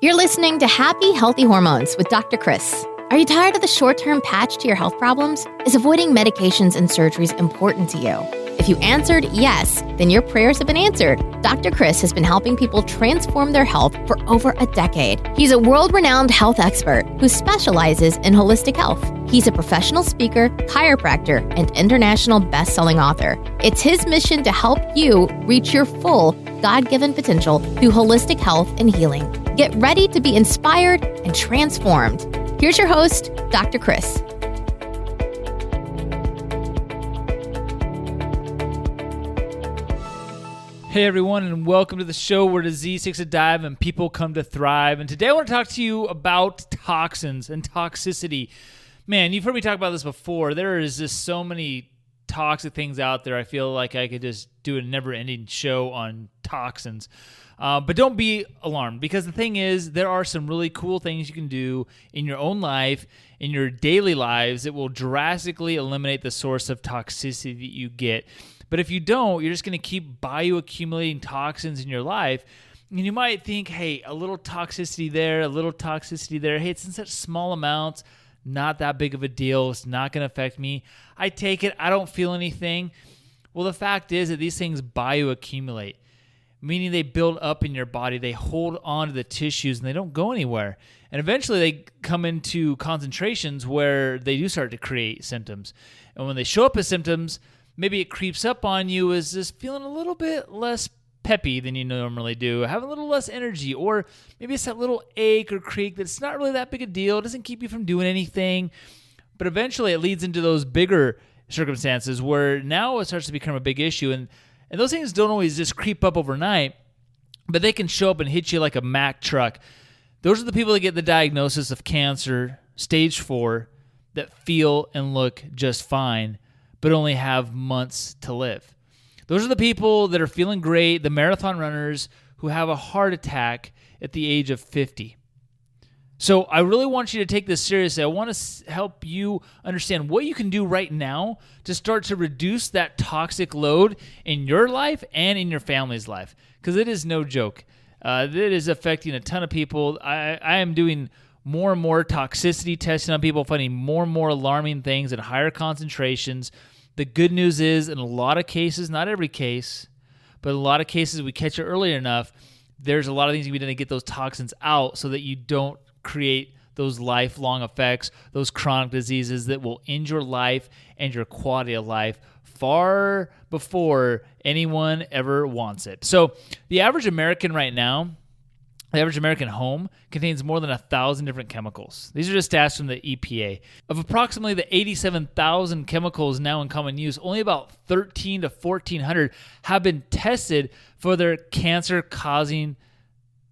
You're listening to Happy Healthy Hormones with Dr. Chris. Are you tired of the short-term patch to your health problems? Is avoiding medications and surgeries important to you? If you answered yes, then your prayers have been answered. Dr. Chris has been helping people transform their health for over a decade. He's a world-renowned health expert who specializes in holistic health. He's a professional speaker, chiropractor, and international best-selling author. It's his mission to help you reach your full God-given potential through holistic health and healing. Get ready to be inspired and transformed. Here's your host, Dr. Chris. Hey everyone, and welcome to the show where disease takes a dive and people come to thrive. And today I want to talk to you about toxins and toxicity. Man, you've heard me talk about this before. There is just so many toxic things out there. I feel like I could just do a never-ending show on toxins. But don't be alarmed, because the thing is, there are some really cool things you can do in your own life, in your daily lives, that will drastically eliminate the source of toxicity that you get. But if you don't, you're just going to keep bioaccumulating toxins in your life. And you might think, hey, a little toxicity there, a little toxicity there. Hey, it's in such small amounts, not that big of a deal. It's not going to affect me. I take it. I don't feel anything. Well, the fact is that these things bioaccumulate, meaning they build up in your body. They hold on to the tissues and they don't go anywhere. And eventually they come into concentrations where they do start to create symptoms. And when they show up as symptoms, maybe it creeps up on you as just feeling a little bit less peppy than you normally do, having a little less energy, or maybe it's that little ache or creak that's not really that big a deal. It doesn't keep you from doing anything. But eventually it leads into those bigger circumstances where now it starts to become a big issue. And those things don't always just creep up overnight, but they can show up and hit you like a Mack truck. Those are the people that get the diagnosis of cancer, stage 4, that feel and look just fine, but only have months to live. Those are the people that are feeling great, the marathon runners who have a heart attack at the age of 50. So I really want you to take this seriously. I want to help you understand what you can do right now to start to reduce that toxic load in your life and in your family's life, because it is no joke. It is affecting a ton of people. I am doing more and more toxicity testing on people, finding more and more alarming things at higher concentrations. The good news is, in a lot of cases, not every case, but in a lot of cases we catch it early enough, there's a lot of things you can do to get those toxins out so that you don't create those lifelong effects, those chronic diseases that will end your life and your quality of life far before anyone ever wants it. So the average American right now, the average American home contains more than 1,000 different chemicals. These are just stats from the EPA. Of approximately the 87,000 chemicals now in common use, only about 1,300 to 1,400 have been tested for their cancer-causing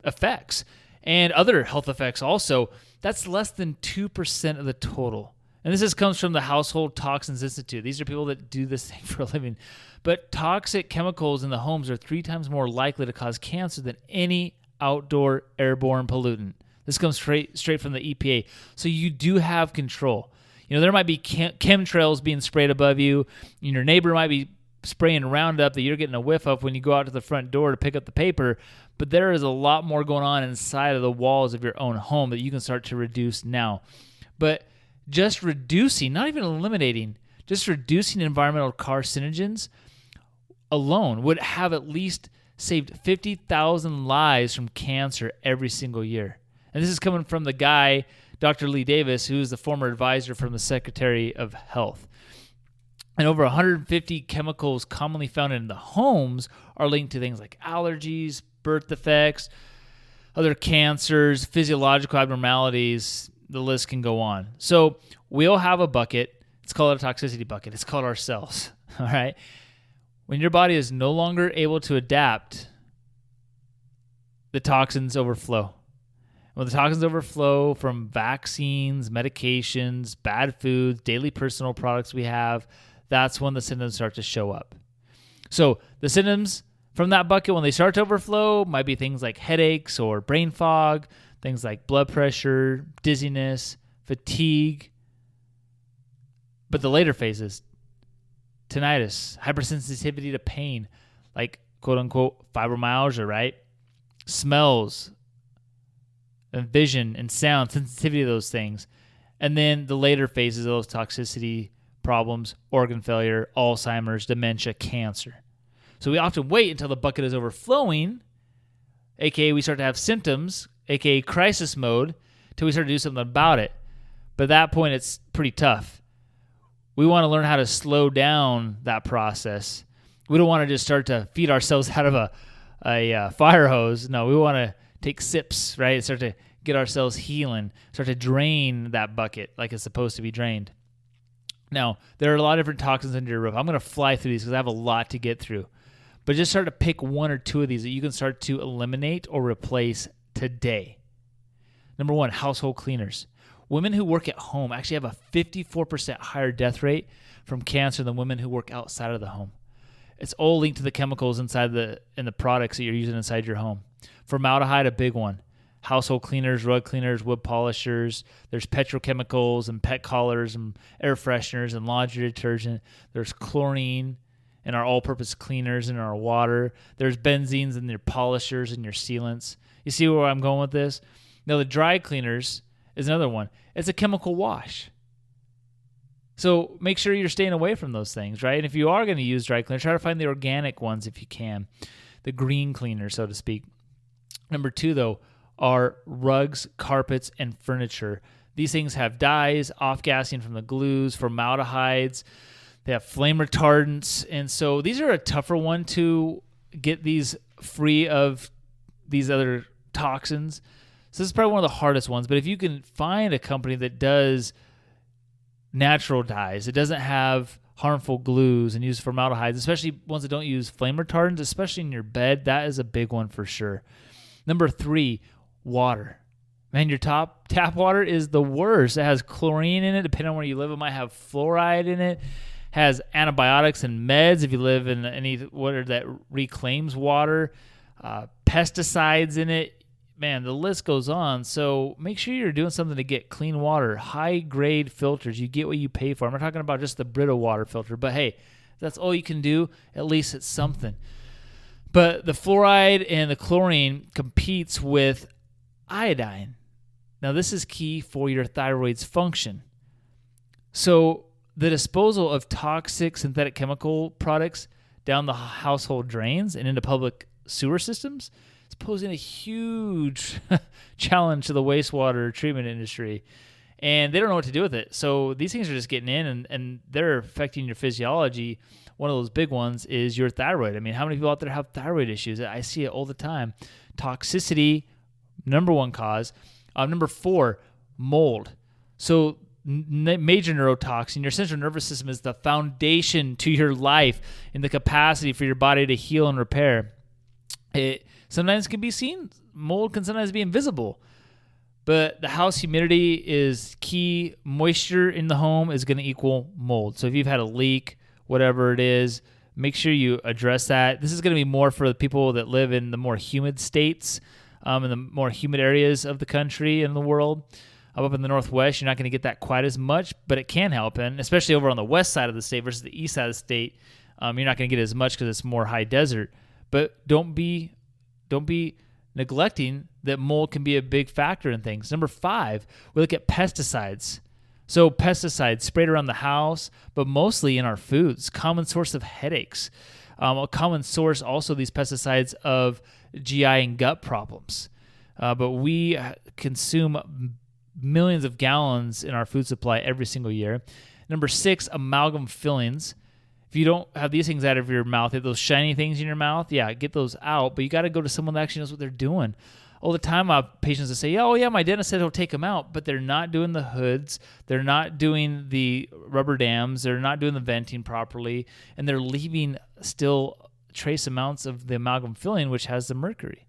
effects and other health effects also. That's less than 2% of the total. And this comes from the Household Toxins Institute. These are people that do this thing for a living. But toxic chemicals in the homes are 3 times more likely to cause cancer than any outdoor airborne pollutant. This comes straight from the EPA. So you do have control. You know, there might be chemtrails being sprayed above you. Your neighbor might be spraying Roundup that you're getting a whiff of when you go out to the front door to pick up the paper. But there is a lot more going on inside of the walls of your own home that you can start to reduce now. But just reducing, not even eliminating, just reducing environmental carcinogens alone would have at least saved 50,000 lives from cancer every single year. And this is coming from the guy, Dr. Lee Davis, who is the former advisor from the Secretary of Health. And over 150 chemicals commonly found in the homes are linked to things like allergies, birth defects, other cancers, physiological abnormalities. The list can go on. So we all have a bucket. It's called a toxicity bucket. It's called ourselves. All right. When your body is no longer able to adapt, the toxins overflow. When the toxins overflow from vaccines, medications, bad foods, daily personal products we have, that's when the symptoms start to show up. So the symptoms from that bucket, when they start to overflow, might be things like headaches or brain fog, things like blood pressure, dizziness, fatigue. But the later phases, tinnitus, hypersensitivity to pain, like quote unquote fibromyalgia, right? Smells, and vision and sound, sensitivity to those things. And then the later phases of those toxicity problems, organ failure, Alzheimer's, dementia, cancer. So we often wait until the bucket is overflowing, aka we start to have symptoms, aka crisis mode, till we start to do something about it. But at that point, it's pretty tough. We want to learn how to slow down that process. We don't want to just start to feed ourselves out of a fire hose. No, we want to take sips, right? Start to get ourselves healing, start to drain that bucket like it's supposed to be drained. Now, there are a lot of different toxins under your roof. I'm going to fly through these because I have a lot to get through. But just start to pick one or two of these that you can start to eliminate or replace today. Number one, household cleaners. Women who work at home actually have a 54% higher death rate from cancer than women who work outside of the home. It's all linked to the chemicals inside the products that you're using inside your home. Formaldehyde, a big one. Household cleaners, rug cleaners, wood polishers. There's petrochemicals and pet collars and air fresheners and laundry detergent. There's chlorine in our all-purpose cleaners in our water. There's benzenes in your polishers and your sealants. You see where I'm going with this? Now, the dry cleaners is another one. It's a chemical wash. So make sure you're staying away from those things, right? And if you are going to use dry cleaners, try to find the organic ones if you can, the green cleaner, so to speak. Number two, though, are rugs, carpets, and furniture. These things have dyes, off-gassing from the glues, formaldehydes. They have flame retardants. And so these are a tougher one to get these free of these other toxins. So this is probably one of the hardest ones. But if you can find a company that does natural dyes, it doesn't have harmful glues and use formaldehydes, especially ones that don't use flame retardants, especially in your bed, that is a big one for sure. Number three, water. Man, your tap water is the worst. It has chlorine in it. Depending on where you live, it might have fluoride in it. Has antibiotics and meds if you live in any water that reclaims water. Pesticides in it. Man, the list goes on. So make sure you're doing something to get clean water. High-grade filters. You get what you pay for. I'm not talking about just the Brita water filter. But, hey, if that's all you can do, at least it's something. But the fluoride and the chlorine competes with iodine. Now, this is key for your thyroid's function. So the disposal of toxic synthetic chemical products down the household drains and into public sewer systems is posing a huge challenge to the wastewater treatment industry. And they don't know what to do with it. So these things are just getting in and they're affecting your physiology. One of those big ones is your thyroid. I mean, how many people out there have thyroid issues? I see it all the time. Toxicity, number one cause. Number four, mold. So major neurotoxin, your central nervous system is the foundation to your life and the capacity for your body to heal and repair. It sometimes can be seen. Mold can sometimes be invisible. But the house humidity is key. Moisture in the home is going to equal mold. So if you've had a leak, whatever it is, make sure you address that. This is going to be more for the people that live in the more humid states, in the more humid areas of the country and the world. Up in the Northwest, you're not going to get that quite as much, but it can help. And especially over on the west side of the state versus the east side of the state, you're not going to get as much because it's more high desert. But don't be neglecting that mold can be a big factor in things. Number five, we look at pesticides. So pesticides sprayed around the house, but mostly in our foods, common source of headaches. A common source also, these pesticides, of GI and gut problems. But we consume millions of gallons in our food supply every single year. Number six, amalgam fillings. If you don't have these things out of your mouth, those shiny things in your mouth, get those out. But you got to go to someone that actually knows what they're doing. All the time, patients will say, "Oh yeah, my dentist said he'll take them out," but they're not doing the hoods, they're not doing the rubber dams, they're not doing the venting properly, and they're leaving still trace amounts of the amalgam filling, which has the mercury.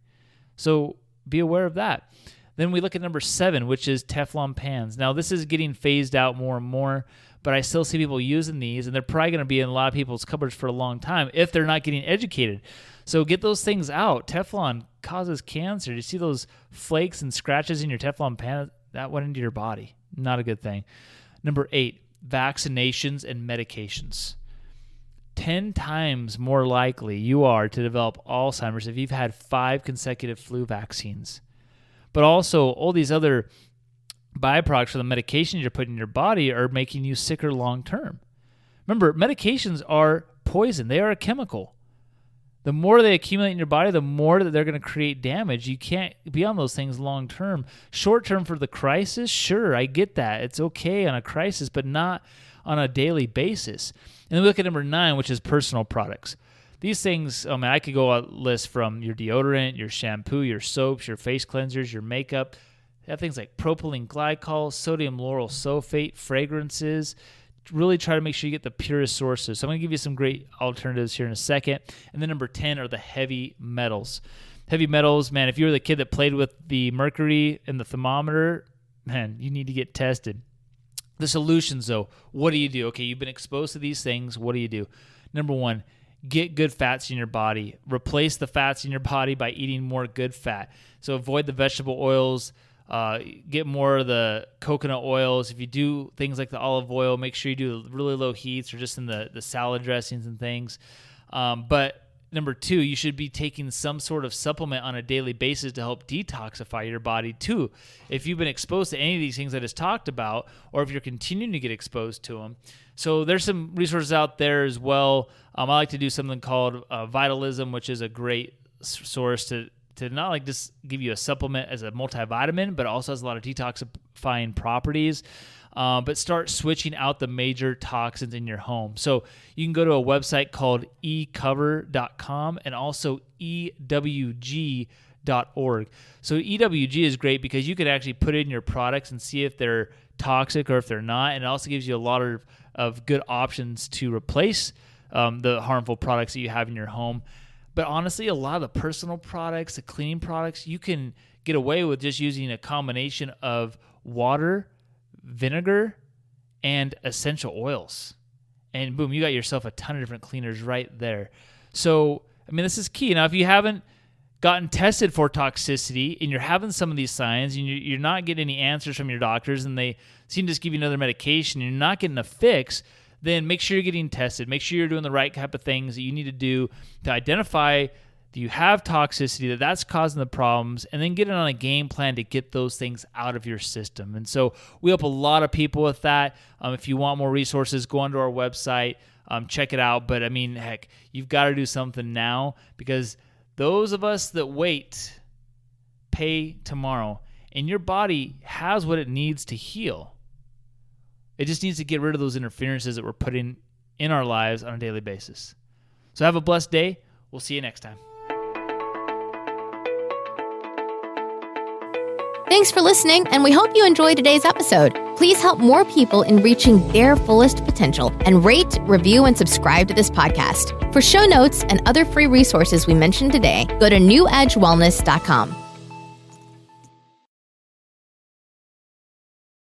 So be aware of that. Then we look at number 7, which is Teflon pans. Now, this is getting phased out more and more, but I still see people using these, and they're probably going to be in a lot of people's cupboards for a long time if they're not getting educated. So get those things out. Teflon causes cancer. You see those flakes and scratches in your Teflon pan? That went into your body. Not a good thing. Number 8, vaccinations and medications. 10 times more likely you are to develop Alzheimer's if you've had 5 consecutive flu vaccines. but also all these other byproducts from the medications you're putting in your body are making you sicker long term. Remember, medications are poison. They are a chemical. The more they accumulate in your body, the more that they're going to create damage. You can't be on those things long term. Short term for the crisis, sure, I get that. It's okay on a crisis, but not on a daily basis. And then we look at number 9, which is personal products. These things, I could go a list from your deodorant, your shampoo, your soaps, your face cleansers, your makeup. They have things like propylene glycol, sodium lauryl sulfate, fragrances. Really try to make sure you get the purest sources. So I'm going to give you some great alternatives here in a second. And then number 10 are the heavy metals. Heavy metals, man, if you were the kid that played with the mercury and the thermometer, man, you need to get tested. The solutions, though, what do you do? Okay, you've been exposed to these things. What do you do? Number 1, get good fats in your body. Replace the fats in your body by eating more good fat. So avoid the vegetable oils. Get more of the coconut oils. If you do things like the olive oil, make sure you do really low heats or just in the salad dressings and things. But number 2, you should be taking some sort of supplement on a daily basis to help detoxify your body too. If you've been exposed to any of these things I just talked about, or if you're continuing to get exposed to them. So there's some resources out there as well. I like to do something called Vitalism, which is a great source to not like just give you a supplement as a multivitamin, but also has a lot of detoxifying properties. But start switching out the major toxins in your home. So you can go to a website called ecover.com and also ewg.org. So EWG is great because you could actually put it in your products and see if they're toxic or if they're not. And it also gives you a lot of good options to replace the harmful products that you have in your home. But honestly, a lot of the personal products, the cleaning products, you can get away with just using a combination of water, vinegar, and essential oils. And boom, you got yourself a ton of different cleaners right there. So, this is key. Now, if you haven't gotten tested for toxicity and you're having some of these signs and you're not getting any answers from your doctors and they seem to just give you another medication and you're not getting a fix, then make sure you're getting tested. Make sure you're doing the right type of things that you need to do to identify that you have toxicity, that's causing the problems, and then get it on a game plan to get those things out of your system. And so we help a lot of people with that. If you want more resources, go onto our website, check it out. But heck, you've got to do something now because those of us that wait pay tomorrow, and your body has what it needs to heal. It just needs to get rid of those interferences that we're putting in our lives on a daily basis. So have a blessed day. We'll see you next time. Thanks for listening, and we hope you enjoyed today's episode. Please help more people in reaching their fullest potential and rate, review, and subscribe to this podcast. For show notes and other free resources we mentioned today, go to newedgewellness.com.